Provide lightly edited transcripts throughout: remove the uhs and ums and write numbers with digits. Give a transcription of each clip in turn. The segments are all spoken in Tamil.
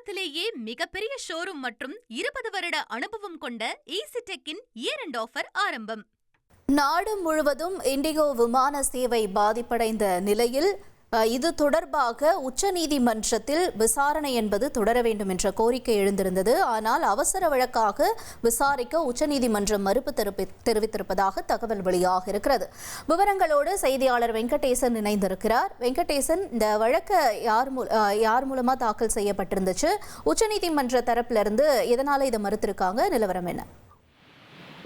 தமிழகத்திலேயே மிகப்பெரிய ஷோரூம் மற்றும் 20 வருட அனுபவம் கொண்ட ஈசிடெக்கின் இயர் எண்ட் ஆஃபர் ஆரம்பம். நாடு முழுவதும் இண்டிகோ விமான சேவை பாதிப்படைந்த நிலையில் இது தொடர்பாக உச்சநீதிமன்றத்தில் விசாரணை என்பது தொடர வேண்டும் என்ற கோரிக்கை எழுந்திருந்தது. ஆனால் அவசர வழக்காக விசாரிக்க உச்சநீதிமன்றம் மறுப்பு தெரிவித்திருப்பதாக தகவல் வெளியாக இருக்கிறது. விவரங்களோடு செய்தியாளர் வெங்கடேசன் இணைந்திருக்கிறார். வெங்கடேசன், இந்த வழக்கு யார் மூலமா தாக்கல் செய்யப்பட்டிருந்துச்சு? உச்சநீதிமன்ற தரப்பிலிருந்து எதனால இதை மறுத்திருக்காங்க? நிலவரம் என்ன?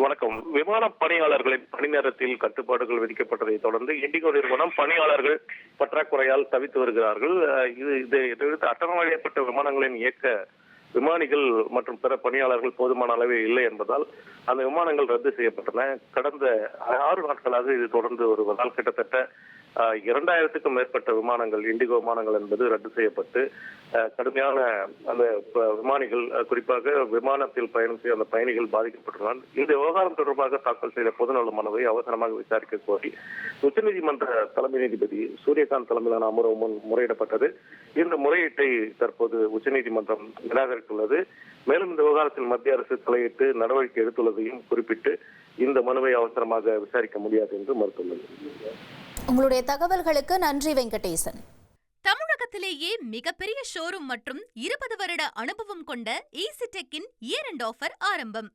வணக்கம். விமான பணியாளர்களின் பணி நேரத்தில் கட்டுப்பாடுகள் விதிக்கப்பட்டதை தொடர்ந்து இண்டிகோ நிறுவனம் பணியாளர்கள் பற்றாக்குறையால் தவித்து வருகிறார்கள். இது அட்டவணையிடப்பட்ட விமானங்களின் இயக்க விமானிகள் மற்றும் பிற பணியாளர்கள் போதுமான அளவில் இல்லை என்பதால் அந்த விமானங்கள் ரத்து செய்யப்பட்டன. கடந்த 6 நாட்களாக இது தொடர்ந்து வருவதால் கிட்டத்தட்ட 2000க்கும் மேற்பட்ட விமானங்கள், இண்டிகோ விமானங்கள் என்பது ரத்து செய்யப்பட்டு கடுமையான அந்த விமானிகள், குறிப்பாக விமானத்தில் பயணம் செய்ய அந்த பயணிகள் பாதிக்கப்பட்டுள்ளனர். இந்த விவகாரம் தொடர்பாக தாக்கல் செய்த பொதுநல மனுவை அவசரமாக விசாரிக்க கோரி உச்சநீதிமன்ற தலைமை நீதிபதி சூரியகாந்த் தலைமையிலான அமர்வு முன் முறையிடப்பட்டது. இந்த முறையீட்டை தற்போது உச்சநீதிமன்றம் நிராகரித்துள்ளது. மேலும் இந்த விவகாரத்தில் மத்திய அரசு தலையிட்டு நடவடிக்கை எடுத்துள்ளதையும் குறிப்பிட்டு இந்த மனுவை அவசரமாக விசாரிக்க முடியாது என்று மறுத்துள்ளது. உங்களுடைய தகவல்களுக்கு நன்றி வெங்கடேசன். தமிழகத்திலேயே மிகப்பெரிய ஷோரூம் மற்றும் 20 வருட அனுபவம் கொண்ட ஈசிடெக்கின் இயர் எண்ட் ஆஃபர் ஆரம்பம்.